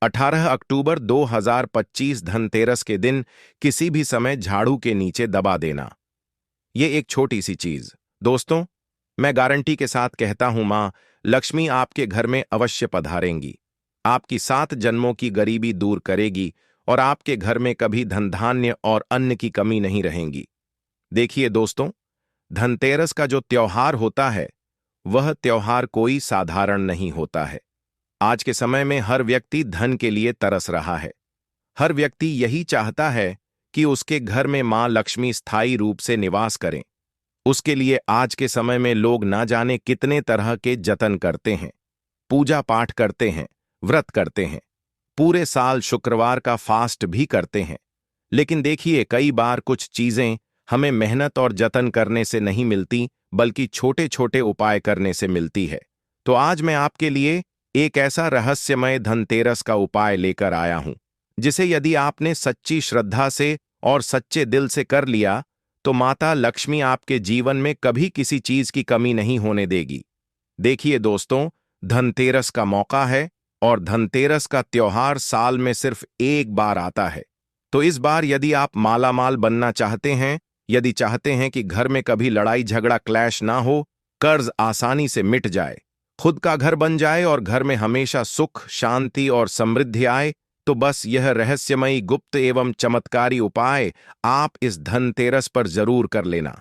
18 अक्टूबर 2025 धनतेरस के दिन किसी भी समय झाड़ू के नीचे दबा देना। ये एक छोटी सी चीज दोस्तों, मैं गारंटी के साथ कहता हूं, मां लक्ष्मी आपके घर में अवश्य पधारेंगी, आपकी 7 जन्मों की गरीबी दूर करेगी और आपके घर में कभी धन धान्य और अन्न की कमी नहीं रहेगी। देखिए दोस्तों, धनतेरस का जो त्योहार होता है वह त्योहार कोई साधारण नहीं होता है। आज के समय में हर व्यक्ति धन के लिए तरस रहा है। हर व्यक्ति यही चाहता है कि उसके घर में मां लक्ष्मी स्थायी रूप से निवास करें। उसके लिए आज के समय में लोग ना जाने कितने तरह के जतन करते हैं, पूजा पाठ करते हैं, व्रत करते हैं, पूरे साल शुक्रवार का फास्ट भी करते हैं। लेकिन देखिए, कई बार कुछ चीजें हमें मेहनत और जतन करने से नहीं मिलती, बल्कि छोटे छोटे उपाय करने से मिलती है। तो आज मैं आपके लिए एक ऐसा रहस्यमय धनतेरस का उपाय लेकर आया हूं, जिसे यदि आपने सच्ची श्रद्धा से और सच्चे दिल से कर लिया तो माता लक्ष्मी आपके जीवन में कभी किसी चीज की कमी नहीं होने देगी। देखिए दोस्तों, धनतेरस का मौका है और धनतेरस का त्योहार साल में सिर्फ एक बार आता है। तो इस बार यदि आप मालामाल बनना चाहते हैं, यदि चाहते हैं कि घर में कभी लड़ाई झगड़ा क्लैश ना हो, कर्ज आसानी से मिट जाए, खुद का घर बन जाए और घर में हमेशा सुख, शांति और समृद्धि आए, तो बस यह रहस्यमयी, गुप्त एवं चमत्कारी उपाय आप इस धनतेरस पर जरूर कर लेना।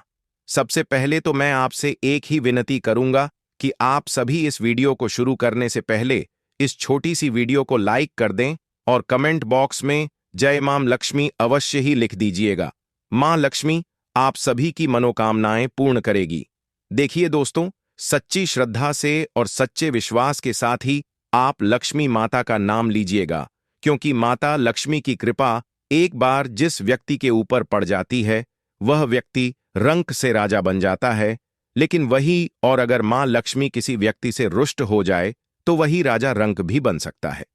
सबसे पहले तो मैं आपसे एक ही विनती करूंगा कि आप सभी इस वीडियो को शुरू करने से पहले इस छोटी सी वीडियो को लाइक कर दें और कमेंट बॉक्स में जय मां लक्ष्मी अवश्य ही लिख दीजिएगा। मां लक्ष्मी आप सभी की मनोकामनाएं पूर्ण करेगी। देखिए दोस्तों, सच्ची श्रद्धा से और सच्चे विश्वास के साथ ही आप लक्ष्मी माता का नाम लीजिएगा, क्योंकि माता लक्ष्मी की कृपा एक बार जिस व्यक्ति के ऊपर पड़ जाती है वह व्यक्ति रंक से राजा बन जाता है। लेकिन वही और अगर मां लक्ष्मी किसी व्यक्ति से रुष्ट हो जाए तो वही राजा रंक भी बन सकता है।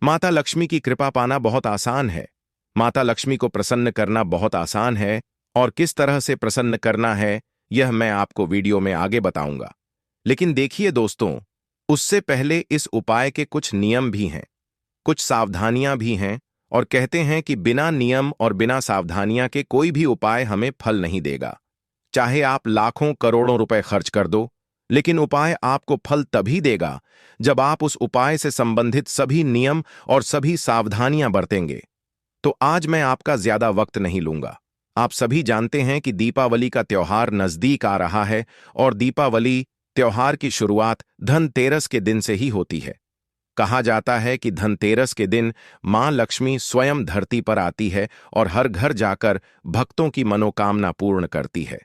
माता लक्ष्मी की कृपा पाना बहुत आसान है। माता लक्ष्मी को प्रसन्न करना बहुत आसान है, और किस तरह से प्रसन्न करना है यह मैं आपको वीडियो में आगे बताऊंगा। लेकिन देखिए दोस्तों, उससे पहले इस उपाय के कुछ नियम भी हैं, कुछ सावधानियां भी हैं, और कहते हैं कि बिना नियम और बिना सावधानियां के कोई भी उपाय हमें फल नहीं देगा। चाहे आप लाखों करोड़ों रुपए खर्च कर दो, लेकिन उपाय आपको फल तभी देगा जब आप उस उपाय से संबंधित सभी नियम और सभी सावधानियां बरतेंगे। तो आज मैं आपका ज्यादा वक्त नहीं लूंगा। आप सभी जानते हैं कि दीपावली का त्योहार नजदीक आ रहा है, और दीपावली त्योहार की शुरुआत धनतेरस के दिन से ही होती है। कहा जाता है कि धनतेरस के दिन मां लक्ष्मी स्वयं धरती पर आती है और हर घर जाकर भक्तों की मनोकामना पूर्ण करती है।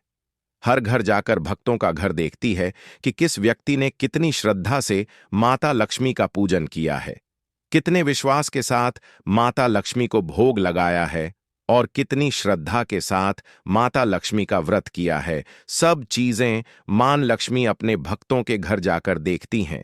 हर घर जाकर भक्तों का घर देखती है कि किस व्यक्ति ने कितनी श्रद्धा से माता लक्ष्मी का पूजन किया है, कितने विश्वास के साथ माता लक्ष्मी को भोग लगाया है, और कितनी श्रद्धा के साथ माता लक्ष्मी का व्रत किया है। सब चीजें मां लक्ष्मी अपने भक्तों के घर जाकर देखती हैं।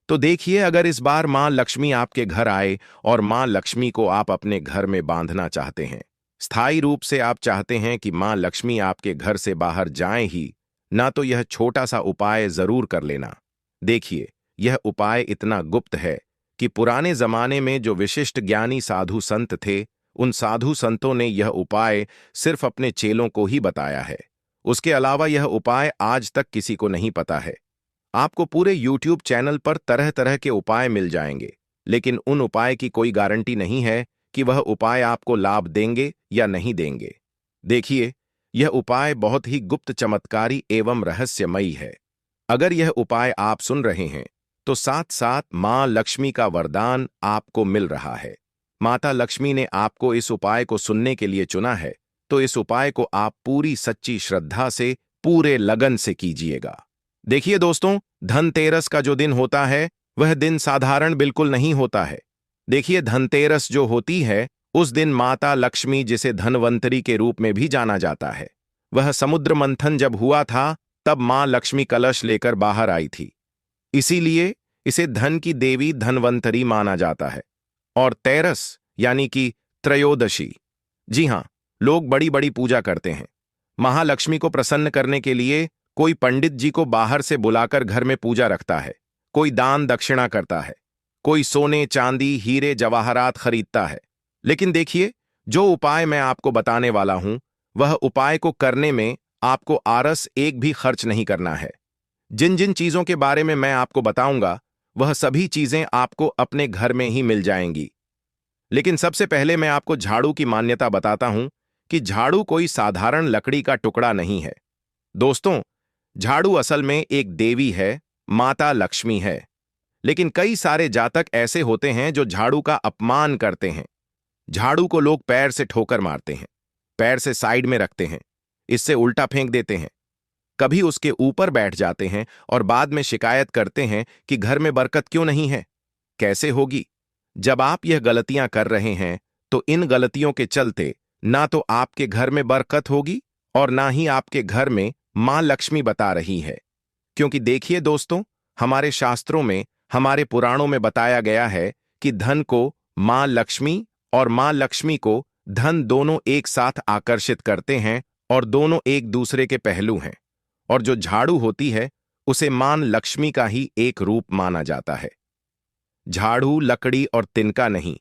तो देखिए, अगर इस बार मां लक्ष्मी आपके घर आए और मां लक्ष्मी को आप अपने घर में बांधना चाहते हैं, स्थायी रूप से आप चाहते हैं कि मां लक्ष्मी आपके घर से बाहर जाएं ही ना, तो यह छोटा सा उपाय जरूर कर लेना। देखिए, यह उपाय इतना गुप्त है कि पुराने जमाने में जो विशिष्ट ज्ञानी साधु संत थे, उन साधु संतों ने यह उपाय सिर्फ अपने चेलों को ही बताया है। उसके अलावा यह उपाय आज तक किसी को नहीं पता है। आपको पूरे YouTube चैनल पर तरह तरह के उपाय मिल जाएंगे, लेकिन उन उपाय की कोई गारंटी नहीं है कि वह उपाय आपको लाभ देंगे या नहीं देंगे। देखिए, यह उपाय बहुत ही गुप्त, चमत्कारी एवं रहस्यमयी है। अगर यह उपाय आप सुन रहे हैं तो साथ साथ मां लक्ष्मी का वरदान आपको मिल रहा है। माता लक्ष्मी ने आपको इस उपाय को सुनने के लिए चुना है, तो इस उपाय को आप पूरी सच्ची श्रद्धा से, पूरे लगन से कीजिएगा। देखिए दोस्तों, धनतेरस का जो दिन होता है वह दिन साधारण बिल्कुल नहीं होता है। देखिए, धनतेरस जो होती है उस दिन माता लक्ष्मी, जिसे धनवंतरी के रूप में भी जाना जाता है, वह समुद्र मंथन जब हुआ था तब मां लक्ष्मी कलश लेकर बाहर आई थी। इसीलिए इसे धन की देवी धनवंतरी माना जाता है। और तेरस यानी कि त्रयोदशी, जी हां, लोग बड़ी बड़ी पूजा करते हैं। महालक्ष्मी को प्रसन्न करने के लिए कोई पंडित जी को बाहर से बुलाकर घर में पूजा रखता है, कोई दान दक्षिणा करता है, कोई सोने चांदी हीरे जवाहरात खरीदता है। लेकिन देखिए, जो उपाय मैं आपको बताने वाला हूं, वह उपाय को करने में आपको आरस एक भी खर्च नहीं करना है। जिन जिन चीजों के बारे में मैं आपको बताऊंगा, वह सभी चीजें आपको अपने घर में ही मिल जाएंगी। लेकिन सबसे पहले मैं आपको झाड़ू की मान्यता बताता हूं कि झाड़ू कोई साधारण लकड़ी का टुकड़ा नहीं है। दोस्तों, झाड़ू असल में एक देवी है, माता लक्ष्मी है। लेकिन कई सारे जातक ऐसे होते हैं जो झाड़ू का अपमान करते हैं। झाड़ू को लोग पैर से ठोकर मारते हैं, पैर से साइड में रखते हैं, इससे उल्टा फेंक देते हैं, कभी उसके ऊपर बैठ जाते हैं और बाद में शिकायत करते हैं कि घर में बरकत क्यों नहीं है। कैसे होगी? जब आप यह गलतियां कर रहे हैं, तो इन गलतियों के चलते ना तो आपके घर में बरकत होगी और ना ही आपके घर में मां लक्ष्मी बता रही है। क्योंकि देखिए दोस्तों, हमारे शास्त्रों में, हमारे पुराणों में बताया गया है कि धन को मां लक्ष्मी और मां लक्ष्मी को धन दोनों एक साथ आकर्षित करते हैं और दोनों एक दूसरे के पहलू हैं। और जो झाड़ू होती है, उसे मां लक्ष्मी का ही एक रूप माना जाता है। झाड़ू लकड़ी और तिनका नहीं,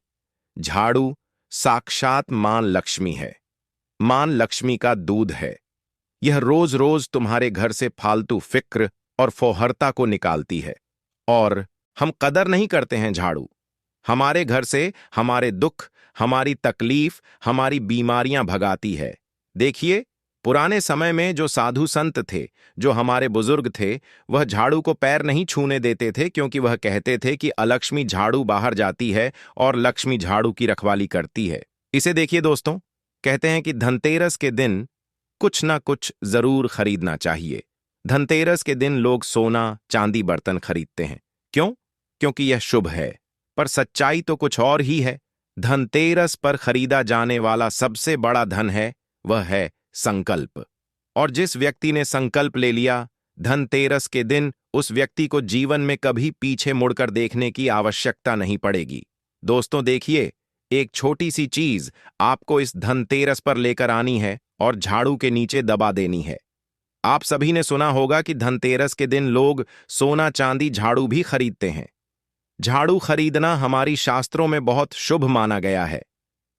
झाड़ू साक्षात मां लक्ष्मी है। मां लक्ष्मी का दूध है। यह रोज रोज तुम्हारे घर से फालतू फिक्र और फौहरता को निकालती है। और हम कदर नहीं करते हैं झाड़ू। हमारे घर से हमारे दुख, हमारी तकलीफ, हमारी बीमारियां भगाती है। देखिए, पुराने समय में जो साधु संत थे, जो हमारे बुजुर्ग थे, वह झाड़ू को पैर नहीं छूने देते थे, क्योंकि वह कहते थे कि अलक्ष्मी झाड़ू बाहर जाती है और लक्ष्मी झाड़ू की रखवाली करती है। इसे देखिए दोस्तों, कहते हैं कि धनतेरस के दिन कुछ ना कुछ जरूर खरीदना चाहिए। धनतेरस के दिन लोग सोना चांदी बर्तन खरीदते हैं। क्यों? क्योंकि यह शुभ है। पर सच्चाई तो कुछ और ही है। धनतेरस पर खरीदा जाने वाला सबसे बड़ा धन है, वह है संकल्प। और जिस व्यक्ति ने संकल्प ले लिया, धनतेरस के दिन उस व्यक्ति को जीवन में कभी पीछे मुड़कर देखने की आवश्यकता नहीं पड़ेगी। दोस्तों देखिए, एक छोटी सी चीज आपको इस धनतेरस पर लेकर आनी है और झाड़ू के नीचे दबा देनी है। आप सभी ने सुना होगा कि धनतेरस के दिन लोग सोना चांदी झाड़ू भी खरीदते हैं। झाड़ू खरीदना हमारी शास्त्रों में बहुत शुभ माना गया है,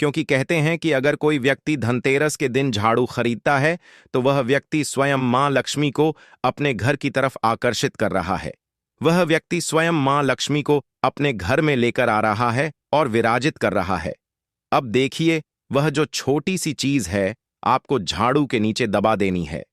क्योंकि कहते हैं कि अगर कोई व्यक्ति धनतेरस के दिन झाड़ू खरीदता है, तो वह व्यक्ति स्वयं मां लक्ष्मी को अपने घर की तरफ आकर्षित कर रहा है। वह व्यक्ति स्वयं मां लक्ष्मी को अपने घर में लेकर आ रहा है और विराजित कर रहा है। अब देखिए, वह जो छोटी सी चीज है, आपको झाड़ू के नीचे दबा देनी है।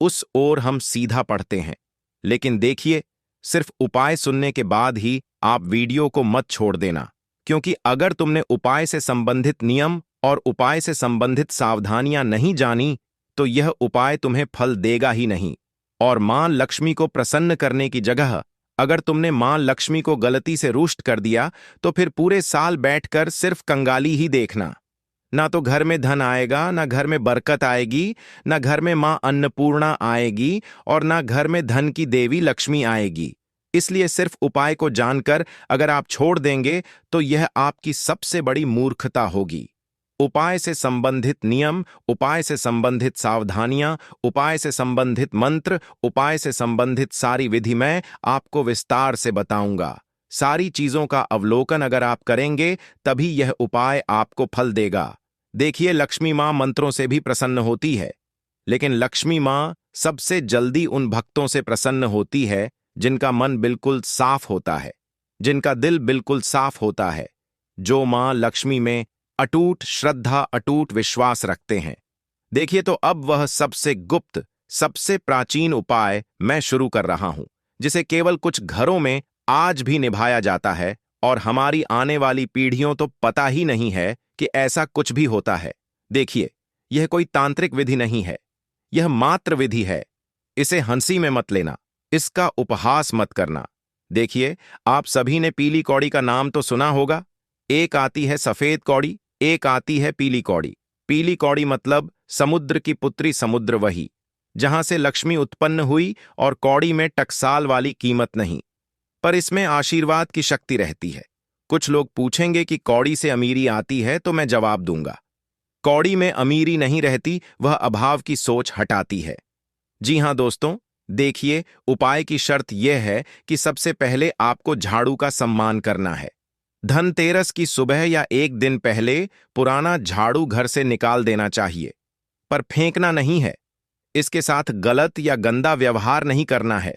उस ओर हम सीधा पढ़ते हैं। लेकिन देखिए, सिर्फ उपाय सुनने के बाद ही आप वीडियो को मत छोड़ देना, क्योंकि अगर तुमने उपाय से संबंधित नियम और उपाय से संबंधित सावधानियां नहीं जानी, तो यह उपाय तुम्हें फल देगा ही नहीं। और मां लक्ष्मी को प्रसन्न करने की जगह अगर तुमने मां लक्ष्मी को गलती से रुष्ट कर दिया, तो फिर पूरे साल बैठकर सिर्फ कंगाली ही देखना। ना तो घर में धन आएगा, ना घर में बरकत आएगी, ना घर में मां अन्नपूर्णा आएगी, और ना घर में धन की देवी लक्ष्मी आएगी। इसलिए सिर्फ उपाय को जानकर अगर आप छोड़ देंगे, तो यह आपकी सबसे बड़ी मूर्खता होगी। उपाय से संबंधित नियम, उपाय से संबंधित सावधानियां, उपाय से संबंधित मंत्र, उपाय से संबंधित सारी विधि मैं आपको विस्तार से बताऊंगा। सारी चीजों का अवलोकन अगर आप करेंगे, तभी यह उपाय आपको फल देगा। देखिए, लक्ष्मी मां मंत्रों से भी प्रसन्न होती है, लेकिन लक्ष्मी मां सबसे जल्दी उन भक्तों से प्रसन्न होती है जिनका मन बिल्कुल साफ होता है, जिनका दिल बिल्कुल साफ होता है, जो मां लक्ष्मी में अटूट श्रद्धा, अटूट विश्वास रखते हैं। देखिए, तो अब वह सबसे गुप्त, सबसे प्राचीन उपाय मैं शुरू कर रहा हूं, जिसे केवल कुछ घरों में आज भी निभाया जाता है, और हमारी आने वाली पीढ़ियों तो पता ही नहीं है कि ऐसा कुछ भी होता है। देखिए, यह कोई तांत्रिक विधि नहीं है, यह मात्र विधि है। इसे हंसी में मत लेना, इसका उपहास मत करना। देखिए, आप सभी ने पीली कौड़ी का नाम तो सुना होगा। एक आती है सफेद कौड़ी, एक आती है पीली कौड़ी। पीली कौड़ी मतलब समुद्र की पुत्री समुद्र वही, जहां से लक्ष्मी उत्पन्न हुई, और कौड़ी में टकसाल वाली कीमत नहीं, पर इसमें आशीर्वाद की शक्ति रहती है। कुछ लोग पूछेंगे कि कौड़ी से अमीरी आती है, तो मैं जवाब दूंगा, कौड़ी में अमीरी नहीं रहती, वह अभाव की सोच हटाती है। जी हां दोस्तों, देखिए, उपाय की शर्त यह है कि सबसे पहले आपको झाड़ू का सम्मान करना है। धनतेरस की सुबह या एक दिन पहले पुराना झाड़ू घर से निकाल देना चाहिए, पर फेंकना नहीं है। इसके साथ गलत या गंदा व्यवहार नहीं करना है।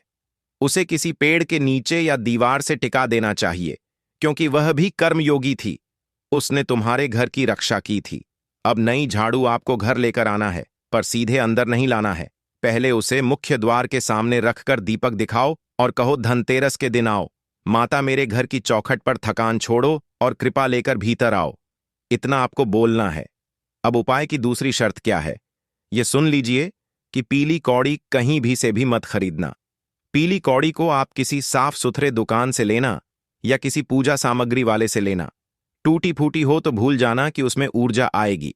उसे किसी पेड़ के नीचे या दीवार से टिका देना चाहिए, क्योंकि वह भी कर्मयोगी थी। उसने तुम्हारे घर की रक्षा की थी। अब नई झाड़ू आपको घर लेकर आना है, पर सीधे अंदर नहीं लाना है। पहले उसे मुख्य द्वार के सामने रखकर दीपक दिखाओ और कहो, धनतेरस के दिन आओ माता, मेरे घर की चौखट पर थकान छोड़ो और कृपा लेकर भीतर आओ। इतना आपको बोलना है। अब उपाय की दूसरी शर्त क्या है, यह सुन लीजिए कि पीली कौड़ी कहीं भी से भी मत खरीदना। पीली कौड़ी को आप किसी साफ सुथरे दुकान से लेना या किसी पूजा सामग्री वाले से लेना। टूटी फूटी हो तो भूल जाना कि उसमें ऊर्जा आएगी।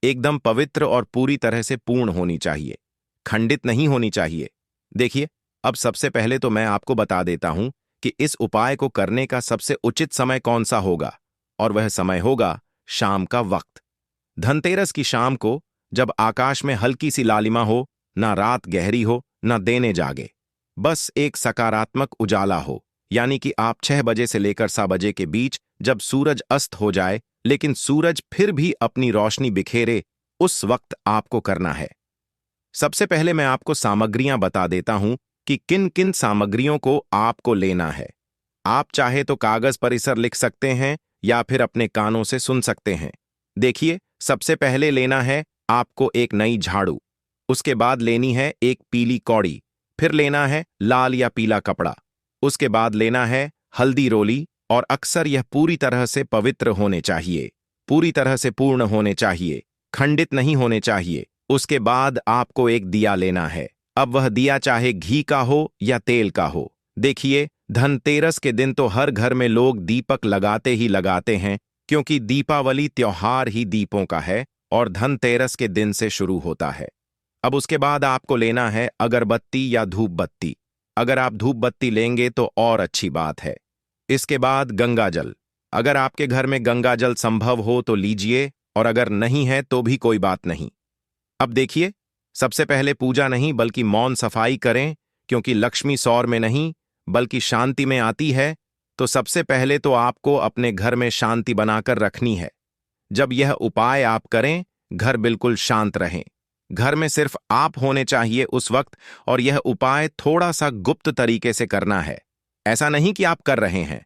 एकदम पवित्र और पूरी तरह से पूर्ण होनी चाहिए, खंडित नहीं होनी चाहिए। देखिए, अब सबसे पहले तो मैं आपको बता देता हूं कि इस उपाय को करने का सबसे उचित समय कौन सा होगा, और वह समय होगा शाम का वक्त। धनतेरस की शाम को, जब आकाश में हल्की सी लालिमा हो, ना रात गहरी हो ना देने जागे, बस एक सकारात्मक उजाला हो, यानी कि आप 6 बजे से लेकर 7 बजे के बीच, जब सूरज अस्त हो जाए लेकिन सूरज फिर भी अपनी रोशनी बिखेरे, उस वक्त आपको करना है। सबसे पहले मैं आपको सामग्रियां बता देता हूं कि किन किन सामग्रियों को आपको लेना है। आप चाहे तो कागज पर इसे लिख सकते हैं या फिर अपने कानों से सुन सकते हैं। देखिए, सबसे पहले लेना है आपको एक नई झाड़ू, उसके बाद लेनी है एक पीली कौड़ी, फिर लेना है लाल या पीला कपड़ा, उसके बाद लेना है हल्दी रोली, और अक्सर यह पूरी तरह से पवित्र होने चाहिए, पूरी तरह से पूर्ण होने चाहिए, खंडित नहीं होने चाहिए। उसके बाद आपको एक दिया लेना है। अब वह दिया चाहे घी का हो या तेल का हो। देखिए, धनतेरस के दिन तो हर घर में लोग दीपक लगाते ही लगाते हैं, क्योंकि दीपावली त्योहार ही दीपों का है और धनतेरस के दिन से शुरू होता है। अब उसके बाद आपको लेना है अगरबत्ती या धूप बत्ती। अगर आप धूप बत्ती लेंगे तो और अच्छी बात है। इसके बाद गंगा जल। अगर आपके घर में गंगा जल संभव हो तो लीजिए, और अगर नहीं है तो भी कोई बात नहीं। अब देखिए, सबसे पहले पूजा नहीं बल्कि मौन सफाई करें, क्योंकि लक्ष्मी सौर में नहीं बल्कि शांति में आती है। तो सबसे पहले तो आपको अपने घर में शांति बनाकर रखनी है। जब यह उपाय आप करें, घर बिल्कुल शांत रहें। घर में सिर्फ आप होने चाहिए उस वक्त, और यह उपाय थोड़ा सा गुप्त तरीके से करना है। ऐसा नहीं कि आप कर रहे हैं,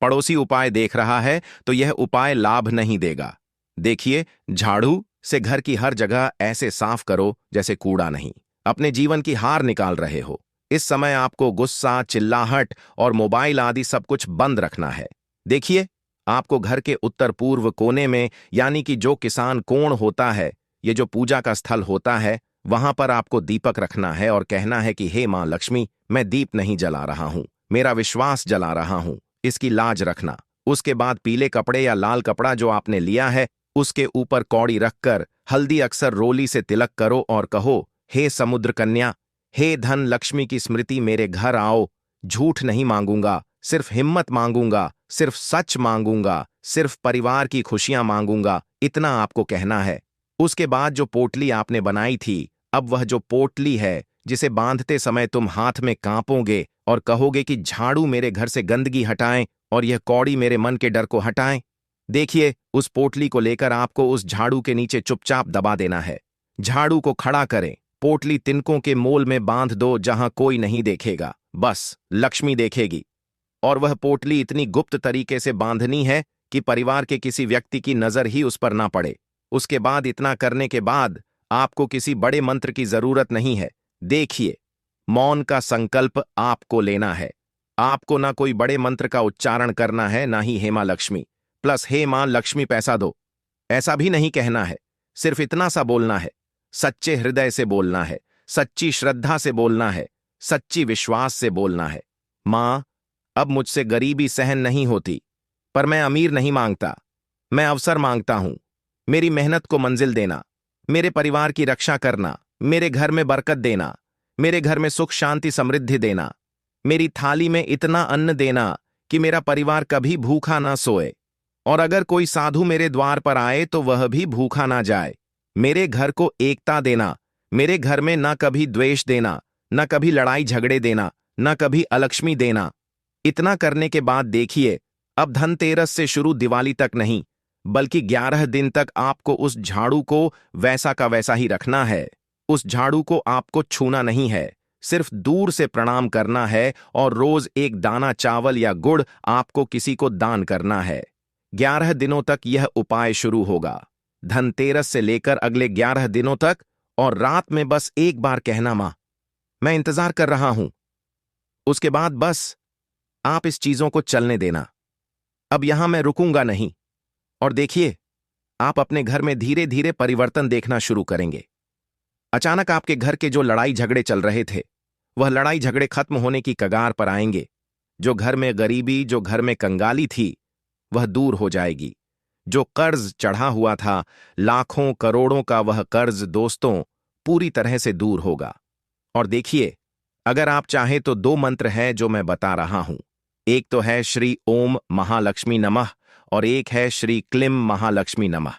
पड़ोसी उपाय देख रहा है तो यह उपाय लाभ नहीं देगा। देखिए, झाड़ू से घर की हर जगह ऐसे साफ करो जैसे कूड़ा नहीं, अपने जीवन की हार निकाल रहे हो। इस समय आपको गुस्सा, चिल्लाहट और मोबाइल आदि सब कुछ बंद रखना है। देखिए, आपको घर के उत्तर पूर्व कोने में, यानी कि जो किसान कोण होता है, ये जो पूजा का स्थल होता है, वहां पर आपको दीपक रखना है और कहना है कि हे मां लक्ष्मी, मैं दीप नहीं जला रहा हूं, मेरा विश्वास जला रहा हूं, इसकी लाज रखना। उसके बाद पीले कपड़े या लाल कपड़ा जो आपने लिया है, उसके ऊपर कौड़ी रखकर हल्दी अक्सर रोली से तिलक करो और कहो, हे समुद्र कन्या, हे धन लक्ष्मी की स्मृति, मेरे घर आओ। झूठ नहीं मांगूंगा, सिर्फ हिम्मत मांगूंगा, सिर्फ सच मांगूंगा, सिर्फ परिवार की खुशियां मांगूंगा, इतना आपको कहना है। उसके बाद जो पोटली आपने बनाई थी, अब वह जो पोटली है जिसे बांधते समय तुम हाथ में कांपोगे और कहोगे कि झाड़ू मेरे घर से गंदगी हटाएं और यह कौड़ी मेरे मन के डर को हटाएं। देखिए, उस पोटली को लेकर आपको उस झाड़ू के नीचे चुपचाप दबा देना है। झाड़ू को खड़ा करें, पोटली तिनकों के मोल में बांध दो जहां कोई नहीं देखेगा, बस लक्ष्मी देखेगी। और वह पोटली इतनी गुप्त तरीके से बांधनी है कि परिवार के किसी व्यक्ति की नजर ही उस पर ना पड़े। उसके बाद इतना करने के बाद आपको किसी बड़े मंत्र की जरूरत नहीं है। देखिए, मौन का संकल्प आपको लेना है। आपको ना कोई बड़े मंत्र का उच्चारण करना है, ना ही हे मां लक्ष्मी प्लस हे मां लक्ष्मी पैसा दो, ऐसा भी नहीं कहना है। सिर्फ इतना सा बोलना है, सच्चे हृदय से बोलना है, सच्ची श्रद्धा से बोलना है, सच्ची विश्वास से बोलना है। मां, अब मुझसे गरीबी सहन नहीं होती, पर मैं अमीर नहीं मांगता, मैं अवसर मांगता हूं। मेरी मेहनत को मंजिल देना, मेरे परिवार की रक्षा करना, मेरे घर में बरकत देना, मेरे घर में सुख शांति समृद्धि देना, मेरी थाली में इतना अन्न देना कि मेरा परिवार कभी भूखा ना सोए, और अगर कोई साधु मेरे द्वार पर आए तो वह भी भूखा ना जाए। मेरे घर को एकता देना, मेरे घर में ना कभी द्वेष देना, ना कभी लड़ाई झगड़े देना, ना कभी अलक्ष्मी देना। इतना करने के बाद देखिए, अब धनतेरस से शुरू दिवाली तक नहीं, बल्कि 11 दिन तक आपको उस झाड़ू को वैसा का वैसा ही रखना है। उस झाड़ू को आपको छूना नहीं है, सिर्फ दूर से प्रणाम करना है और रोज एक दाना चावल या गुड़ आपको किसी को दान करना है। 11 दिनों तक यह उपाय शुरू होगा, धनतेरस से लेकर अगले 11 दिनों तक। और रात में बस एक बार कहना, मां, मैं इंतजार कर रहा हूं। उसके बाद बस आप इस चीजों को चलने देना। अब यहां मैं रुकूंगा नहीं। और देखिए, आप अपने घर में धीरे धीरे परिवर्तन देखना शुरू करेंगे। अचानक आपके घर के जो लड़ाई झगड़े चल रहे थे, वह लड़ाई झगड़े खत्म होने की कगार पर आएंगे। जो घर में गरीबी, जो घर में कंगाली थी, वह दूर हो जाएगी। जो कर्ज चढ़ा हुआ था, लाखों करोड़ों का वह कर्ज दोस्तों पूरी तरह से दूर होगा। और देखिए, अगर आप चाहें तो 2 मंत्र हैं जो मैं बता रहा हूं। एक तो है श्री ओम महालक्ष्मी नमः और एक है श्री क्लीम महालक्ष्मी नमः।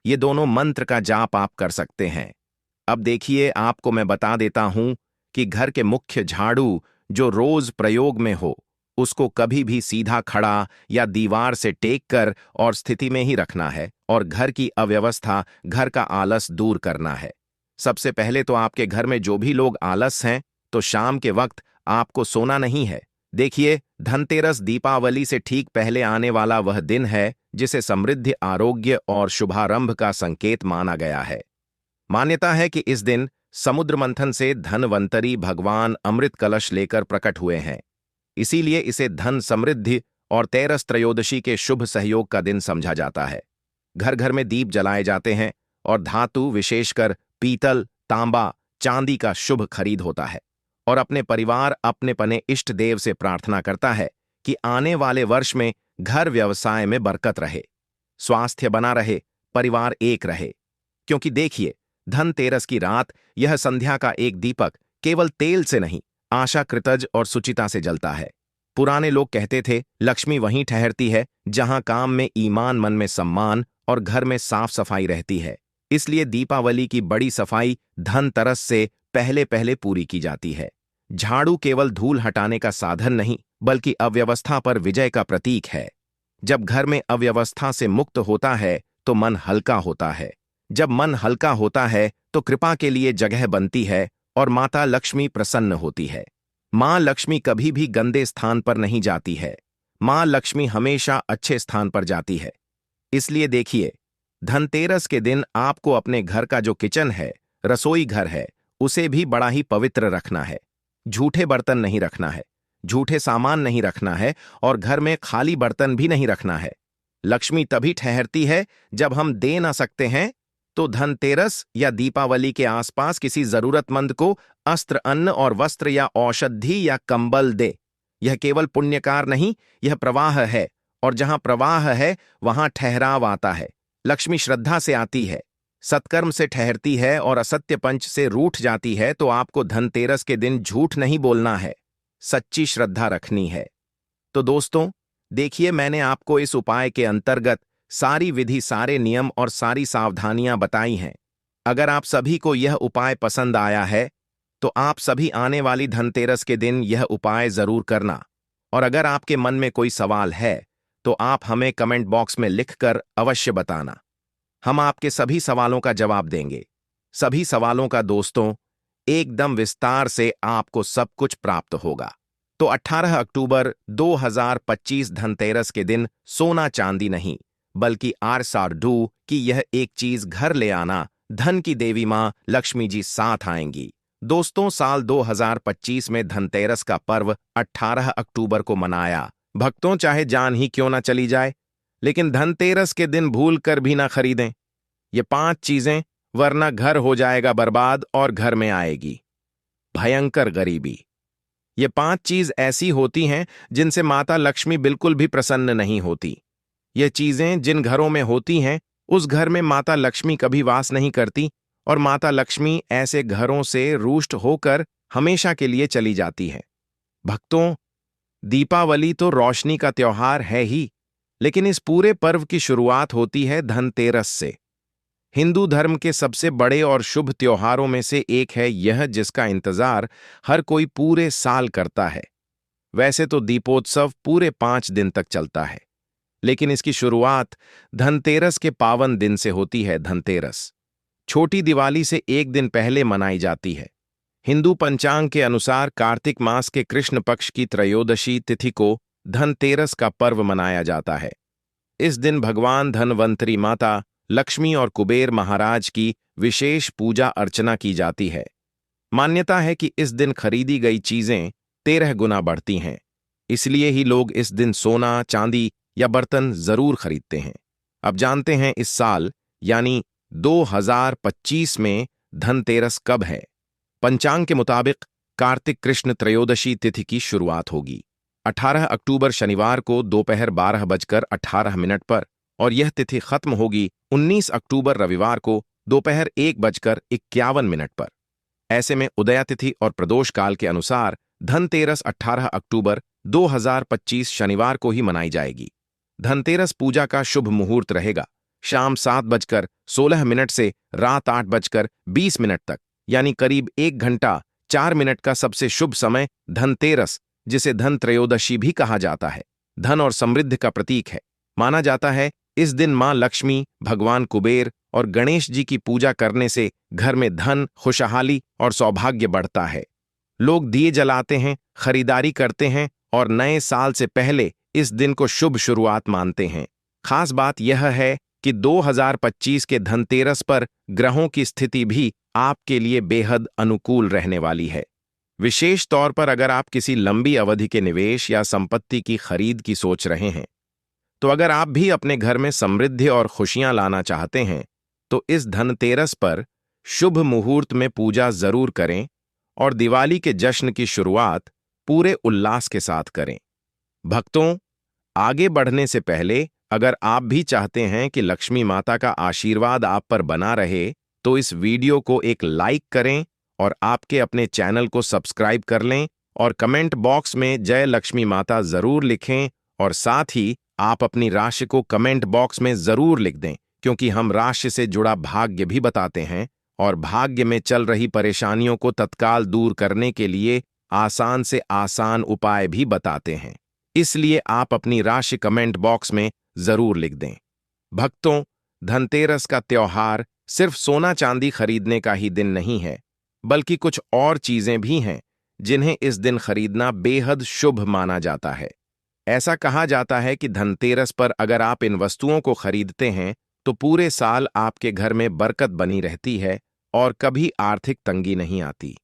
ये दोनों मंत्र का जाप आप कर सकते हैं। अब देखिए, आपको मैं बता देता हूं कि घर के मुख्य झाड़ू जो रोज प्रयोग में हो, उसको कभी भी सीधा खड़ा या दीवार से टेक कर और स्थिति में ही रखना है और घर की अव्यवस्था, घर का आलस दूर करना है। सबसे पहले तो आपके घर में जो भी लोग आलस हैं, तो शाम के वक्त आपको सोना नहीं है। देखिए, धनतेरस दीपावली से ठीक पहले आने वाला वह दिन है जिसे समृद्धि, आरोग्य और शुभारंभ का संकेत माना गया है। मान्यता है कि इस दिन समुद्र मंथन से धनवंतरी भगवान अमृत कलश लेकर प्रकट हुए हैं। इसीलिए इसे धन समृद्धि और तेरस त्रयोदशी के शुभ सहयोग का दिन समझा जाता है। घर घर में दीप जलाए जाते हैं और धातु, विशेषकर पीतल, तांबा, चांदी का शुभ खरीद होता है। और अपने परिवार, अपने पने इष्ट देव से प्रार्थना करता है कि आने वाले वर्ष में घर व्यवसाय में बरकत रहे, स्वास्थ्य बना रहे, परिवार एक रहे। क्योंकि देखिए, धनतेरस की रात यह संध्या का एक दीपक केवल तेल से नहीं, आशा, कृतज और सुचिता से जलता है। पुराने लोग कहते थे, लक्ष्मी वहीं ठहरती है जहां काम में ईमान, मन में सम्मान और घर में साफ सफाई रहती है। इसलिए दीपावली की बड़ी सफाई धनतेरस से पहले पहले पूरी की जाती है। झाड़ू केवल धूल हटाने का साधन नहीं, बल्कि अव्यवस्था पर विजय का प्रतीक है। जब घर में अव्यवस्था से मुक्त होता है तो मन हल्का होता है। जब मन हल्का होता है तो कृपा के लिए जगह बनती है और माता लक्ष्मी प्रसन्न होती है। मां लक्ष्मी कभी भी गंदे स्थान पर नहीं जाती है। मां लक्ष्मी हमेशा अच्छे स्थान पर जाती है। इसलिए देखिए, धनतेरस के दिन आपको अपने घर का जो किचन है, रसोई घर है, उसे भी बड़ा ही पवित्र रखना है। झूठे बर्तन नहीं रखना है, झूठे सामान नहीं रखना है और घर में खाली बर्तन भी नहीं रखना है। लक्ष्मी तभी ठहरती है जब हम दे ना सकते हैं, तो धनतेरस या दीपावली के आसपास किसी जरूरतमंद को अस्त्र, अन्न और वस्त्र या औषधि या कंबल दे। यह केवल पुण्यकार नहीं, यह प्रवाह है, और जहां प्रवाह है वहां ठहराव आता है। लक्ष्मी श्रद्धा से आती है, सत्कर्म से ठहरती है और असत्य पंच से रूठ जाती है। तो आपको धनतेरस के दिन झूठ नहीं बोलना है, सच्ची श्रद्धा रखनी है। तो दोस्तों, देखिए, मैंने आपको इस उपाय के अंतर्गत सारी विधि, सारे नियम और सारी सावधानियां बताई हैं। अगर आप सभी को यह उपाय पसंद आया है, तो आप सभी आने वाली धनतेरस के दिन यह उपाय जरूर करना। और अगर आपके मन में कोई सवाल है, तो आप हमें कमेंट बॉक्स में लिखकर अवश्य बताना। हम आपके सभी सवालों का जवाब देंगे। सभी सवालों का दोस्तों एकदम विस्तार से आपको सब कुछ प्राप्त होगा। तो 18 अक्टूबर 2025 धनतेरस के दिन सोना चांदी नहीं, बल्कि आरसारडू की यह एक चीज घर ले आना। धन की देवी मां लक्ष्मी जी साथ आएंगी। दोस्तों, साल 2025 में धनतेरस का पर्व 18 अक्टूबर को मनाया। भक्तों, चाहे जान ही क्यों ना चली जाए, लेकिन धनतेरस के दिन भूल कर भी ना खरीदें ये 5 चीजें, वरना घर हो जाएगा बर्बाद और घर में आएगी भयंकर गरीबी। ये 5 चीज ऐसी होती हैं जिनसे माता लक्ष्मी बिल्कुल भी प्रसन्न नहीं होती। ये चीजें जिन घरों में होती हैं, उस घर में माता लक्ष्मी कभी वास नहीं करती और माता लक्ष्मी ऐसे घरों से रुष्ट होकर हमेशा के लिए चली जाती है। भक्तों, दीपावली तो रोशनी का त्योहार है ही, लेकिन इस पूरे पर्व की शुरुआत होती है धनतेरस से। हिंदू धर्म के सबसे बड़े और शुभ त्योहारों में से एक है यह, जिसका इंतजार हर कोई पूरे साल करता है। वैसे तो दीपोत्सव पूरे 5 दिन तक चलता है, लेकिन इसकी शुरुआत धनतेरस के पावन दिन से होती है। धनतेरस छोटी दिवाली से एक दिन पहले मनाई जाती है। हिंदू पंचांग के अनुसार कार्तिक मास के कृष्ण पक्ष की त्रयोदशी तिथि को धनतेरस का पर्व मनाया जाता है। इस दिन भगवान धनवंतरी माता, लक्ष्मी और कुबेर महाराज की विशेष पूजा अर्चना की जाती है। मान्यता है कि इस दिन खरीदी गई चीजें 13 गुना बढ़ती हैं। इसलिए ही लोग इस दिन सोना, चांदी या बर्तन जरूर खरीदते हैं। अब जानते हैं इस साल यानी 2025 में धनतेरस कब है। पंचांग के मुताबिक कार्तिक कृष्ण त्रयोदशी तिथि की शुरुआत होगी 18 अक्टूबर शनिवार को दोपहर 12:18 पर और यह तिथि खत्म होगी 19 अक्टूबर रविवार को दोपहर 1:51 पर। ऐसे में उदया तिथि और प्रदोष काल के अनुसार धनतेरस 18 अक्टूबर 2025 शनिवार को ही मनाई जाएगी। धनतेरस पूजा का शुभ मुहूर्त रहेगा शाम 7:16 से रात 8:20 तक, यानी करीब 1 घंटा 4 मिनट का सबसे शुभ समय धनतेरस, जिसे धन त्रयोदशी भी कहा जाता है, धन और समृद्धि का प्रतीक है। माना जाता है इस दिन मां लक्ष्मी, भगवान कुबेर और गणेश जी की पूजा करने से घर में धन, खुशहाली और सौभाग्य बढ़ता है। लोग दिए जलाते हैं, खरीदारी करते हैं और नए साल से पहले इस दिन को शुभ शुरुआत मानते हैं। खास बात यह है कि 2025 के धनतेरस पर ग्रहों की स्थिति भी आपके लिए बेहद अनुकूल रहने वाली है। विशेष तौर पर अगर आप किसी लंबी अवधि के निवेश या संपत्ति की खरीद की सोच रहे हैं, तो अगर आप भी अपने घर में समृद्धि और खुशियां लाना चाहते हैं, तो इस धनतेरस पर शुभ मुहूर्त में पूजा जरूर करें और दिवाली के जश्न की शुरुआत पूरे उल्लास के साथ करें। भक्तों, आगे बढ़ने से पहले अगर आप भी चाहते हैं कि लक्ष्मी माता का आशीर्वाद आप पर बना रहे, तो इस वीडियो को एक लाइक करें और आपके अपने चैनल को सब्सक्राइब कर लें और कमेंट बॉक्स में जय लक्ष्मी माता जरूर लिखें और साथ ही आप अपनी राशि को कमेंट बॉक्स में जरूर लिख दें, क्योंकि हम राशि से जुड़ा भाग्य भी बताते हैं और भाग्य में चल रही परेशानियों को तत्काल दूर करने के लिए आसान से आसान उपाय भी बताते हैं। इसलिए आप अपनी राशि कमेंट बॉक्स में जरूर लिख दें। भक्तों, धनतेरस का त्योहार सिर्फ सोना चांदी खरीदने का ही दिन नहीं है, बल्कि कुछ और चीजें भी हैं जिन्हें इस दिन खरीदना बेहद शुभ माना जाता है। ऐसा कहा जाता है कि धनतेरस पर अगर आप इन वस्तुओं को खरीदते हैं तो पूरे साल आपके घर में बरकत बनी रहती है और कभी आर्थिक तंगी नहीं आती।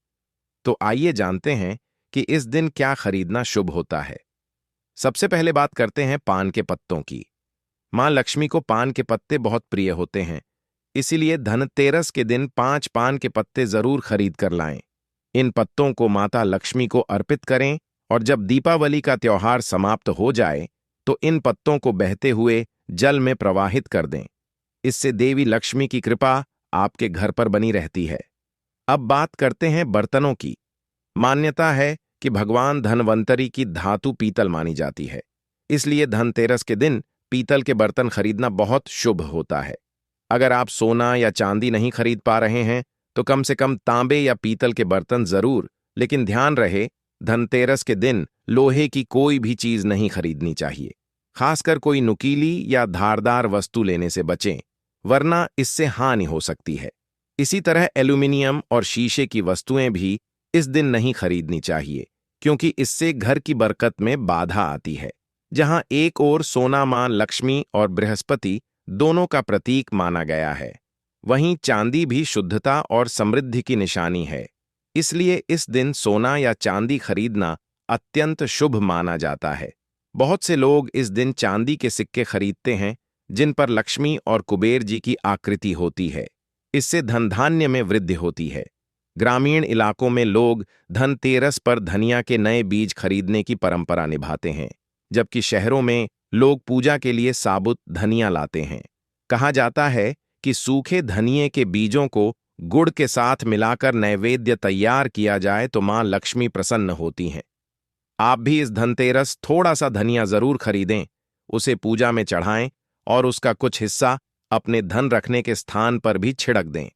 तो आइए जानते हैं कि इस दिन क्या खरीदना शुभ होता है। सबसे पहले बात करते हैं पान के पत्तों की। मां लक्ष्मी को पान के पत्ते बहुत प्रिय होते हैं, इसीलिए धनतेरस के दिन 5 पान के पत्ते जरूर खरीद कर लाएं। इन पत्तों को माता लक्ष्मी को अर्पित करें और जब दीपावली का त्योहार समाप्त हो जाए तो इन पत्तों को बहते हुए जल में प्रवाहित कर दें। इससे देवी लक्ष्मी की कृपा आपके घर पर बनी रहती है। अब बात करते हैं बर्तनों की। मान्यता है कि भगवान धनवंतरी की धातु पीतल मानी जाती है, इसलिए धनतेरस के दिन पीतल के बर्तन खरीदना बहुत शुभ होता है। अगर आप सोना या चांदी नहीं खरीद पा रहे हैं तो कम से कम तांबे या पीतल के बर्तन जरूर, लेकिन ध्यान रहे धनतेरस के दिन लोहे की कोई भी चीज नहीं खरीदनी चाहिए। खासकर कोई नुकीली या धारदार वस्तु लेने से बचें, वरना इससे हानि हो सकती है। इसी तरह एल्यूमिनियम और शीशे की वस्तुएं भी इस दिन नहीं खरीदनी चाहिए, क्योंकि इससे घर की बरकत में बाधा आती है। जहां एक ओर सोना मां लक्ष्मी और बृहस्पति दोनों का प्रतीक माना गया है, वहीं चांदी भी शुद्धता और समृद्धि की निशानी है। इसलिए इस दिन सोना या चांदी खरीदना अत्यंत शुभ माना जाता है। बहुत से लोग इस दिन चांदी के सिक्के खरीदते हैं जिन पर लक्ष्मी और कुबेर जी की आकृति होती है। इससे धन धान्य में वृद्धि होती है। ग्रामीण इलाकों में लोग धनतेरस पर धनिया के नए बीज खरीदने की परंपरा निभाते हैं, जबकि शहरों में लोग पूजा के लिए साबुत धनिया लाते हैं। कहा जाता है कि सूखे धनिये के बीजों को गुड़ के साथ मिलाकर नैवेद्य तैयार किया जाए तो मां लक्ष्मी प्रसन्न होती हैं। आप भी इस धनतेरस थोड़ा सा धनिया जरूर खरीदें, उसे पूजा में चढ़ाएं और उसका कुछ हिस्सा अपने धन रखने के स्थान पर भी छिड़क दें।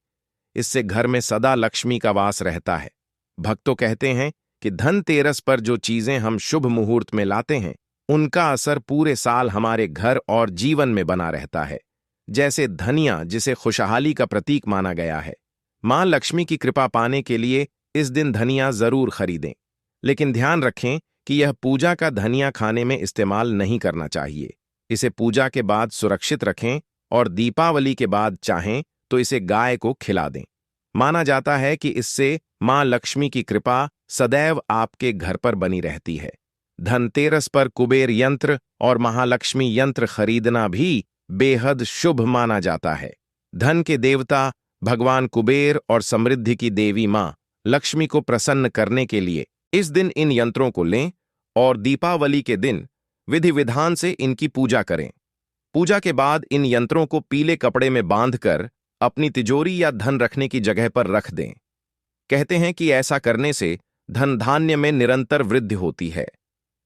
इससे घर में सदा लक्ष्मी का वास रहता है। भक्तों कहते हैं कि धनतेरस पर जो चीजें हम शुभ मुहूर्त में लाते हैं, उनका असर पूरे साल हमारे घर और जीवन में बना रहता है। जैसे धनिया, जिसे खुशहाली का प्रतीक माना गया है। मां लक्ष्मी की कृपा पाने के लिए इस दिन धनिया जरूर खरीदें, लेकिन ध्यान रखें कि यह पूजा का धनिया खाने में इस्तेमाल नहीं करना चाहिए। इसे पूजा के बाद सुरक्षित रखें और दीपावली के बाद चाहें तो इसे गाय को खिला दें। माना जाता है कि इससे मां लक्ष्मी की कृपा सदैव आपके घर पर बनी रहती है। धनतेरस पर कुबेर यंत्र और महालक्ष्मी यंत्र खरीदना भी बेहद शुभ माना जाता है। धन के देवता भगवान कुबेर और समृद्धि की देवी मां लक्ष्मी को प्रसन्न करने के लिए इस दिन इन यंत्रों को लें और दीपावली के दिन विधि विधान से इनकी पूजा करें। पूजा के बाद इन यंत्रों को पीले कपड़े में बांधकर अपनी तिजोरी या धन रखने की जगह पर रख दें। कहते हैं कि ऐसा करने से धन धान्य में निरंतर वृद्धि होती है।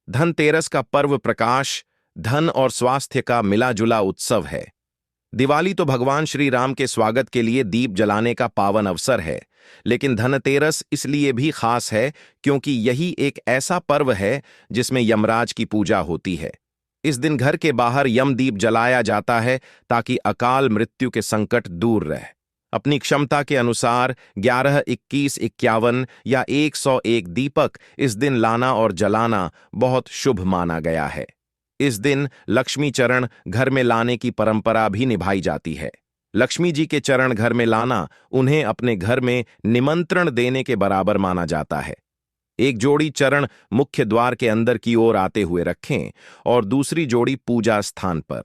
धनतेरस का पर्व प्रकाश, धन और स्वास्थ्य का मिला जुला उत्सव है। दिवाली तो भगवान श्री राम के स्वागत के लिए दीप जलाने का पावन अवसर है, लेकिन धनतेरस इसलिए भी खास है क्योंकि यही एक ऐसा पर्व है जिसमें यमराज की पूजा होती है। इस दिन घर के बाहर यमदीप जलाया जाता है ताकि अकाल मृत्यु के संकट दूर रहे। अपनी क्षमता के अनुसार 11, 21, 51 या 101 दीपक इस दिन लाना और जलाना बहुत शुभ माना गया है। इस दिन लक्ष्मी चरण घर में लाने की परंपरा भी निभाई जाती है। लक्ष्मी जी के चरण घर में लाना उन्हें अपने घर में निमंत्रण देने के बराबर माना जाता है। एक जोड़ी चरण मुख्य द्वार के अंदर की ओर आते हुए रखें और दूसरी जोड़ी पूजा स्थान पर।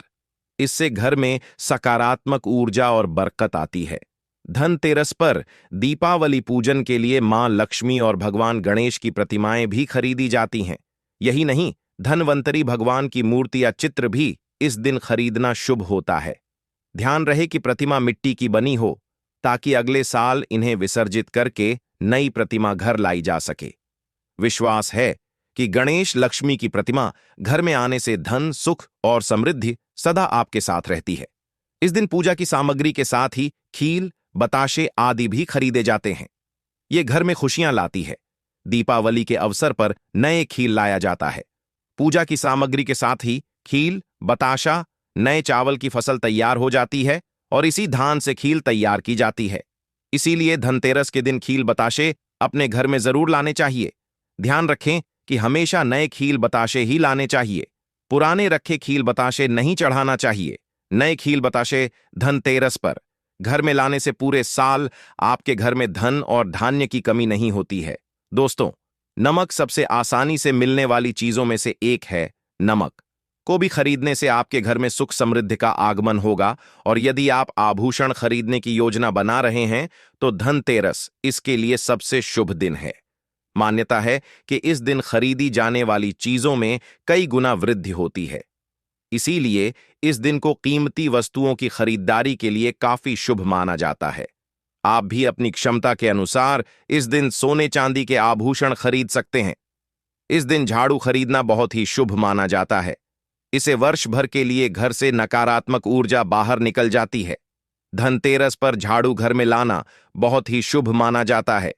इससे घर में सकारात्मक ऊर्जा और बरकत आती है। धनतेरस पर दीपावली पूजन के लिए मां लक्ष्मी और भगवान गणेश की प्रतिमाएं भी खरीदी जाती हैं। यही नहीं, धनवंतरी भगवान की मूर्ति या चित्र भी इस दिन खरीदना शुभ होता है। ध्यान रहे कि प्रतिमा मिट्टी की बनी हो ताकि अगले साल इन्हें विसर्जित करके नई प्रतिमा घर लाई जा सके। विश्वास है कि गणेश लक्ष्मी की प्रतिमा घर में आने से धन, सुख और समृद्धि सदा आपके साथ रहती है। इस दिन पूजा की सामग्री के साथ ही खील, बताशे आदि भी खरीदे जाते हैं। ये घर में खुशियां लाती है। दीपावली के अवसर पर नए खील लाया जाता है। पूजा की सामग्री के साथ ही खील, बताशा, नए चावल की फसल तैयार हो जाती है और इसी धान से खील तैयार की जाती है। इसीलिए धनतेरस के दिन खील बताशे अपने घर में जरूर लाने चाहिए। ध्यान रखें कि हमेशा नए खील बताशे ही लाने चाहिए। पुराने रखे खील बताशे नहीं चढ़ाना चाहिए। नए खील बताशे धनतेरस पर घर में लाने से पूरे साल आपके घर में धन और धान्य की कमी नहीं होती है। दोस्तों, नमक सबसे आसानी से मिलने वाली चीजों में से एक है। नमक को भी खरीदने से आपके घर में सुख समृद्धि का आगमन होगा और यदि आप आभूषण खरीदने की योजना बना रहे हैं तो धनतेरस इसके लिए सबसे शुभ दिन है। मान्यता है कि इस दिन खरीदी जाने वाली चीजों में कई गुना वृद्धि होती है। इसीलिए इस दिन को कीमती वस्तुओं की खरीदारी के लिए काफी शुभ माना जाता है। आप भी अपनी क्षमता के अनुसार इस दिन सोने चांदी के आभूषण खरीद सकते हैं। इस दिन झाड़ू खरीदना बहुत ही शुभ माना जाता है। इसे वर्ष भर के लिए घर से नकारात्मक ऊर्जा बाहर निकल जाती है। धनतेरस पर झाड़ू घर में लाना बहुत ही शुभ माना जाता है।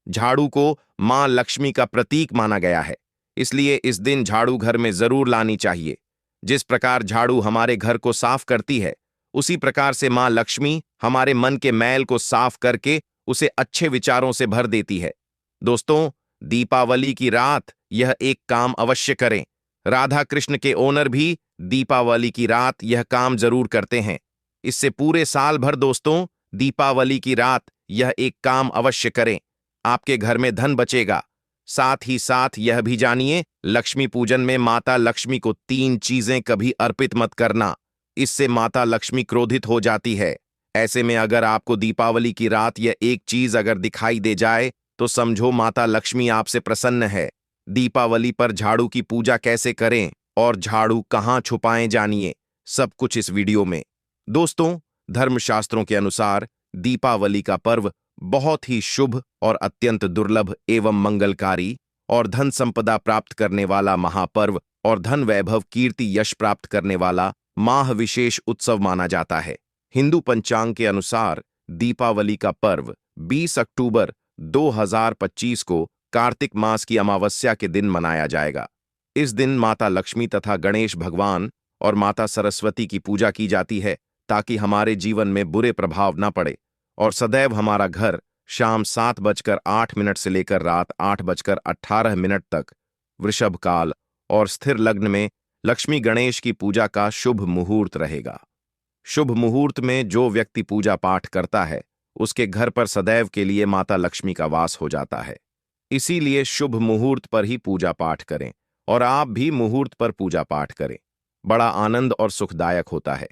झाड़ू को मां लक्ष्मी का प्रतीक माना गया है, इसलिए इस दिन झाड़ू घर में जरूर लानी चाहिए। जिस प्रकार झाड़ू हमारे घर को साफ करती है, उसी प्रकार से मां लक्ष्मी हमारे मन के मैल को साफ करके उसे अच्छे विचारों से भर देती है। दोस्तों, दीपावली की रात यह एक काम अवश्य करें। राधा कृष्ण के ओनर भी दीपावली की रात यह काम जरूर करते हैं। इससे पूरे साल भर दोस्तों, दीपावली की रात यह एक काम अवश्य करें। आपके घर में धन बचेगा। साथ ही साथ यह भी जानिए, लक्ष्मी पूजन में माता लक्ष्मी को 3 चीजें कभी अर्पित मत करना। इससे माता लक्ष्मी क्रोधित हो जाती है। ऐसे में अगर आपको दीपावली की रात यह एक चीज अगर दिखाई दे जाए तो समझो माता लक्ष्मी आपसे प्रसन्न है। दीपावली पर झाड़ू की पूजा कैसे करें और झाड़ू कहां छुपाएं, जानिए सब कुछ इस वीडियो में। दोस्तों, धर्मशास्त्रों के अनुसार दीपावली का पर्व बहुत ही शुभ और अत्यंत दुर्लभ एवं मंगलकारी और धन संपदा प्राप्त करने वाला महापर्व और धन वैभव कीर्ति यश प्राप्त करने वाला माह विशेष उत्सव माना जाता है। हिंदू पंचांग के अनुसार दीपावली का पर्व 20 अक्टूबर 2025 को कार्तिक मास की अमावस्या के दिन मनाया जाएगा। इस दिन माता लक्ष्मी तथा गणेश भगवान और माता सरस्वती की पूजा की जाती है ताकि हमारे जीवन में बुरे प्रभाव न पड़े और सदैव हमारा घर शाम 7:08 से लेकर रात 8:18 तक वृषभ काल और स्थिर लग्न में लक्ष्मी गणेश की पूजा का शुभ मुहूर्त रहेगा। शुभ मुहूर्त में जो व्यक्ति पूजा पाठ करता है उसके घर पर सदैव के लिए माता लक्ष्मी का वास हो जाता है। इसीलिए शुभ मुहूर्त पर ही पूजा पाठ करें और आप भी मुहूर्त पर पूजा पाठ करें। बड़ा आनंद और सुखदायक होता है।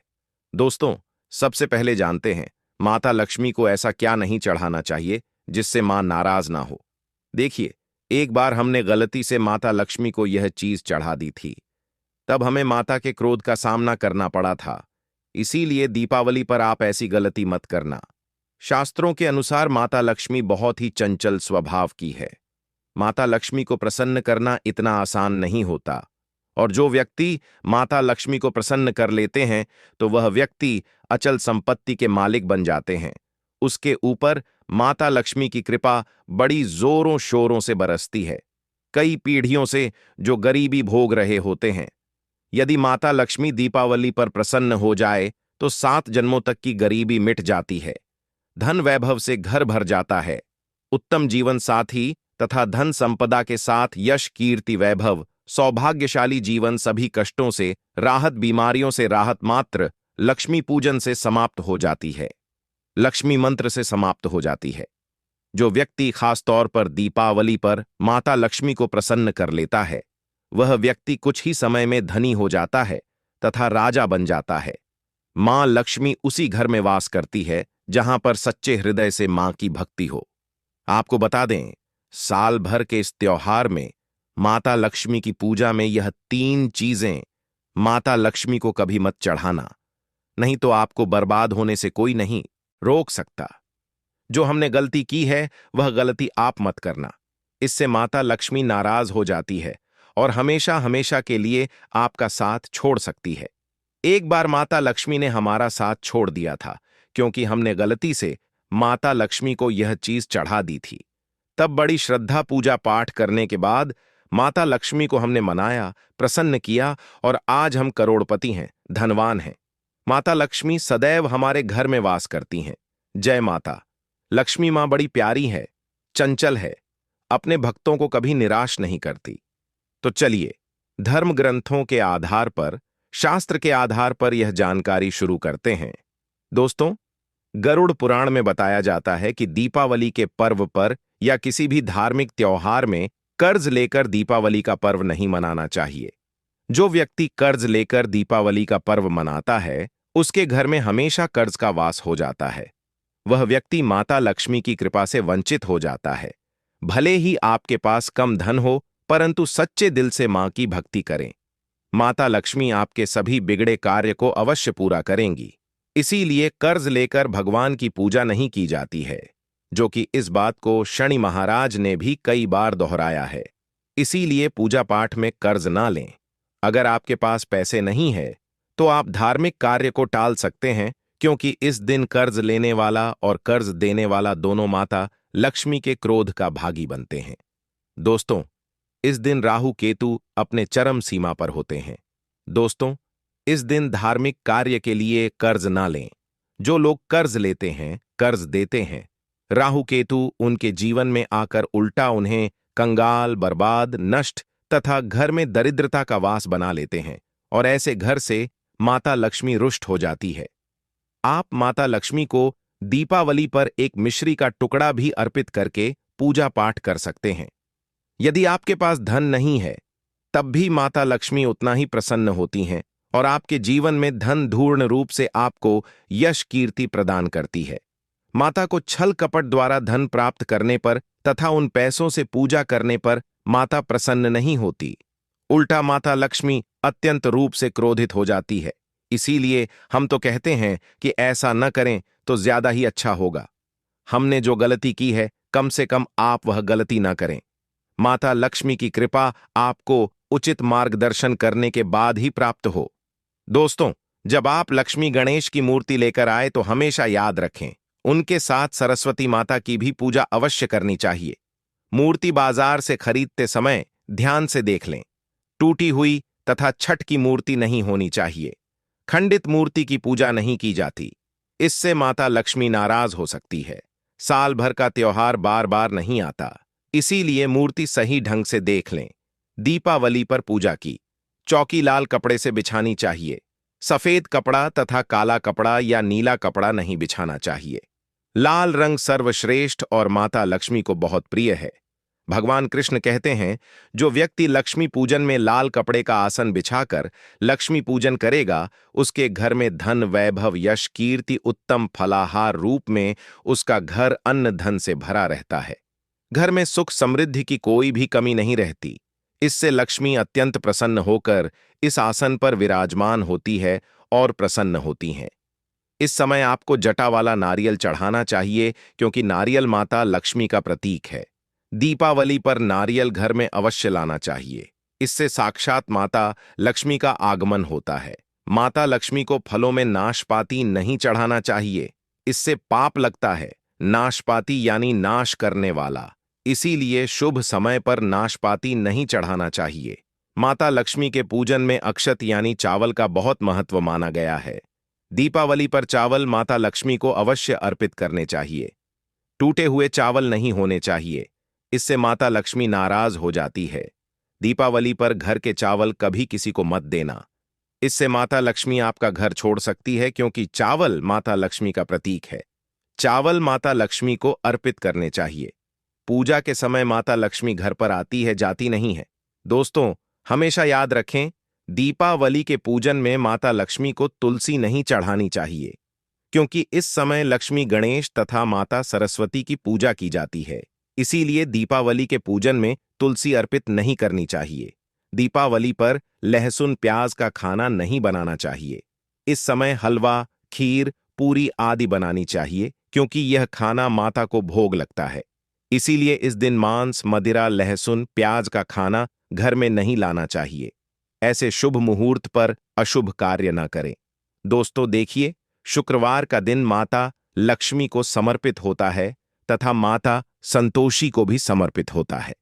दोस्तों, सबसे पहले जानते हैं माता लक्ष्मी को ऐसा क्या नहीं चढ़ाना चाहिए जिससे मां नाराज ना हो। देखिए, एक बार हमने गलती से माता लक्ष्मी को यह चीज चढ़ा दी थी। तब हमें माता के क्रोध का सामना करना पड़ा था। इसीलिए दीपावली पर आप ऐसी गलती मत करना। शास्त्रों के अनुसार माता लक्ष्मी बहुत ही चंचल स्वभाव की है। माता लक्ष्मी को प्रसन्न करना इतना आसान नहीं होता और जो व्यक्ति माता लक्ष्मी को प्रसन्न कर लेते हैं तो वह व्यक्ति अचल संपत्ति के मालिक बन जाते हैं। उसके ऊपर माता लक्ष्मी की कृपा बड़ी जोरों शोरों से बरसती है। कई पीढ़ियों से जो गरीबी भोग रहे होते हैं, यदि माता लक्ष्मी दीपावली पर प्रसन्न हो जाए तो 7 जन्मों तक की गरीबी मिट जाती है। धन वैभव से घर भर जाता है। उत्तम जीवन साथी तथा धन संपदा के साथ यश कीर्ति वैभव, सौभाग्यशाली जीवन, सभी कष्टों से राहत, बीमारियों से राहत मात्र लक्ष्मी पूजन से समाप्त हो जाती है। लक्ष्मी मंत्र से समाप्त हो जाती है। जो व्यक्ति खास तौर पर दीपावली पर माता लक्ष्मी को प्रसन्न कर लेता है वह व्यक्ति कुछ ही समय में धनी हो जाता है तथा राजा बन जाता है। मां लक्ष्मी उसी घर में वास करती है जहां पर सच्चे हृदय से मां की भक्ति हो। आपको बता दें, साल भर के इस त्योहार में माता लक्ष्मी की पूजा में यह 3 चीजें माता लक्ष्मी को कभी मत चढ़ाना, नहीं तो आपको बर्बाद होने से कोई नहीं रोक सकता। जो हमने गलती की है वह गलती आप मत करना। इससे माता लक्ष्मी नाराज हो जाती है और हमेशा हमेशा के लिए आपका साथ छोड़ सकती है। एक बार माता लक्ष्मी ने हमारा साथ छोड़ दिया था क्योंकि हमने गलती से माता लक्ष्मी को यह चीज चढ़ा दी थी। तब बड़ी श्रद्धा पूजा पाठ करने के बाद माता लक्ष्मी को हमने मनाया, प्रसन्न किया और आज हम करोड़पति हैं, धनवान हैं। माता लक्ष्मी सदैव हमारे घर में वास करती हैं। जय माता लक्ष्मी। मां बड़ी प्यारी है, चंचल है, अपने भक्तों को कभी निराश नहीं करती। तो चलिए, धर्म ग्रंथों के आधार पर, शास्त्र के आधार पर यह जानकारी शुरू करते हैं। दोस्तों, गरुड़ पुराण में बताया जाता है कि दीपावली के पर्व पर या किसी भी धार्मिक त्योहार में कर्ज लेकर दीपावली का पर्व नहीं मनाना चाहिए। जो व्यक्ति कर्ज लेकर दीपावली का पर्व मनाता है उसके घर में हमेशा कर्ज का वास हो जाता है। वह व्यक्ति माता लक्ष्मी की कृपा से वंचित हो जाता है। भले ही आपके पास कम धन हो, परंतु सच्चे दिल से मां की भक्ति करें। माता लक्ष्मी आपके सभी बिगड़े कार्य को अवश्य पूरा करेंगी। इसीलिए कर्ज लेकर भगवान की पूजा नहीं की जाती है, जो कि इस बात को शनि महाराज ने भी कई बार दोहराया है। इसीलिए पूजा पाठ में कर्ज ना लें। अगर आपके पास पैसे नहीं है तो आप धार्मिक कार्य को टाल सकते हैं, क्योंकि इस दिन कर्ज लेने वाला और कर्ज देने वाला दोनों माता लक्ष्मी के क्रोध का भागी बनते हैं। दोस्तों, इस दिन राहु केतु अपने चरम सीमा पर होते हैं। दोस्तों, इस दिन धार्मिक कार्य के लिए कर्ज ना लें। जो लोग कर्ज लेते हैं, कर्ज देते हैं, राहु केतु उनके जीवन में आकर उल्टा उन्हें कंगाल, बर्बाद, नष्ट तथा घर में दरिद्रता का वास बना लेते हैं और ऐसे घर से माता लक्ष्मी रुष्ट हो जाती है। आप माता लक्ष्मी को दीपावली पर एक मिश्री का टुकड़ा भी अर्पित करके पूजा पाठ कर सकते हैं। यदि आपके पास धन नहीं है तब भी माता लक्ष्मी उतना ही प्रसन्न होती हैं और आपके जीवन में धन धूर्ण रूप से आपको यश कीर्ति प्रदान करती है। माता को छल कपट द्वारा धन प्राप्त करने पर तथा उन पैसों से पूजा करने पर माता प्रसन्न नहीं होती। उल्टा माता लक्ष्मी अत्यंत रूप से क्रोधित हो जाती है। इसीलिए हम तो कहते हैं कि ऐसा न करें तो ज्यादा ही अच्छा होगा। हमने जो गलती की है कम से कम आप वह गलती न करें। माता लक्ष्मी की कृपा आपको उचित मार्गदर्शन करने के बाद ही प्राप्त हो। दोस्तों, जब आप लक्ष्मी गणेश की मूर्ति लेकर आए तो हमेशा याद रखें, उनके साथ सरस्वती माता की भी पूजा अवश्य करनी चाहिए। मूर्ति बाजार से खरीदते समय ध्यान से देख लें। टूटी हुई तथा छठ की मूर्ति नहीं होनी चाहिए। खंडित मूर्ति की पूजा नहीं की जाती। इससे माता लक्ष्मी नाराज हो सकती है। साल भर का त्योहार बार बार नहीं आता, इसीलिए मूर्ति सही ढंग से देख लें। दीपावली पर पूजा की चौकी लाल कपड़े से बिछानी चाहिए। सफेद कपड़ा तथा काला कपड़ा या नीला कपड़ा नहीं बिछाना चाहिए। लाल रंग सर्वश्रेष्ठ और माता लक्ष्मी को बहुत प्रिय है। भगवान कृष्ण कहते हैं, जो व्यक्ति लक्ष्मी पूजन में लाल कपड़े का आसन बिछाकर लक्ष्मी पूजन करेगा, उसके घर में धन, वैभव, यश, कीर्ति, उत्तम फलाहार रूप में उसका घर अन्न धन से भरा रहता है। घर में सुख समृद्धि की कोई भी कमी नहीं रहती। इससे लक्ष्मी अत्यंत प्रसन्न होकर इस आसन पर विराजमान होती है और प्रसन्न होती हैं। इस समय आपको जटा वाला नारियल चढ़ाना चाहिए, क्योंकि नारियल माता लक्ष्मी का प्रतीक है। दीपावली पर नारियल घर में अवश्य लाना चाहिए। इससे साक्षात माता लक्ष्मी का आगमन होता है। माता लक्ष्मी को फलों में नाशपाती नहीं चढ़ाना चाहिए, इससे पाप लगता है। नाशपाती यानी नाश करने वाला, इसीलिए शुभ समय पर नाशपाती नहीं चढ़ाना चाहिए। माता लक्ष्मी के पूजन में अक्षत यानी चावल का बहुत महत्व माना गया है। दीपावली पर चावल माता लक्ष्मी को अवश्य अर्पित करने चाहिए। टूटे हुए चावल नहीं होने चाहिए, इससे माता लक्ष्मी नाराज हो जाती है। दीपावली पर घर के चावल कभी किसी को मत देना, इससे माता लक्ष्मी आपका घर छोड़ सकती है, क्योंकि चावल माता लक्ष्मी का प्रतीक है। चावल माता लक्ष्मी को अर्पित करने चाहिए। पूजा के समय माता लक्ष्मी घर पर आती है, जाती नहीं है। दोस्तों, हमेशा याद रखें, दीपावली के पूजन में माता लक्ष्मी को तुलसी नहीं चढ़ानी चाहिए, क्योंकि इस समय लक्ष्मी, गणेश तथा माता सरस्वती की पूजा की जाती है। इसीलिए दीपावली के पूजन में तुलसी अर्पित नहीं करनी चाहिए। दीपावली पर लहसुन प्याज का खाना नहीं बनाना चाहिए। इस समय हलवा, खीर, पूरी आदि बनानी चाहिए, क्योंकि यह खाना माता को भोग लगता है। इसीलिए इस दिन मांस, मदिरा, लहसुन, प्याज का खाना घर में नहीं लाना चाहिए। ऐसे शुभ मुहूर्त पर अशुभ कार्य न करें। दोस्तों देखिए, शुक्रवार का दिन माता लक्ष्मी को समर्पित होता है तथा माता संतोषी को भी समर्पित होता है।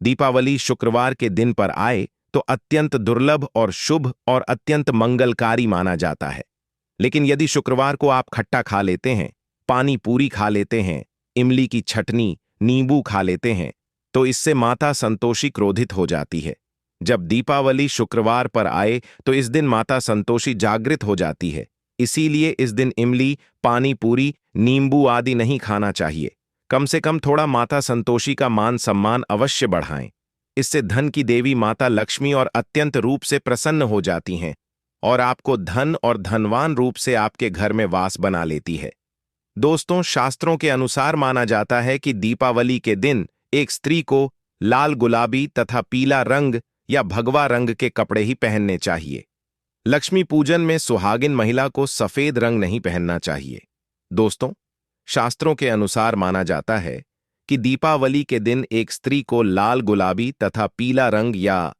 दीपावली शुक्रवार के दिन पर आए तो अत्यंत दुर्लभ और शुभ और अत्यंत मंगलकारी माना जाता है। लेकिन यदि शुक्रवार को आप खट्टा खा लेते हैं, पानी पूरी खा लेते हैं, इमली की चटनी, नींबू खा लेते हैं, तो इससे माता संतोषी क्रोधित हो जाती है। जब दीपावली शुक्रवार पर आए तो इस दिन माता संतोषी जागृत हो जाती है। इसीलिए इस दिन इमली, पानी पूरी, नींबू आदि नहीं खाना चाहिए। कम से कम थोड़ा माता संतोषी का मान सम्मान अवश्य बढ़ाएं। इससे धन की देवी माता लक्ष्मी और अत्यंत रूप से प्रसन्न हो जाती हैं और आपको धन और धनवान रूप से आपके घर में वास बना लेती है। दोस्तों, शास्त्रों के अनुसार माना जाता है कि दीपावली के दिन एक स्त्री को लाल, गुलाबी तथा पीला रंग या भगवा रंग के कपड़े ही पहनने चाहिए। लक्ष्मी पूजन में सुहागिन महिला को सफेद रंग नहीं पहनना चाहिए। दोस्तों, शास्त्रों के अनुसार माना जाता है कि दीपावली के दिन एक स्त्री को लाल, गुलाबी तथा पीला रंग या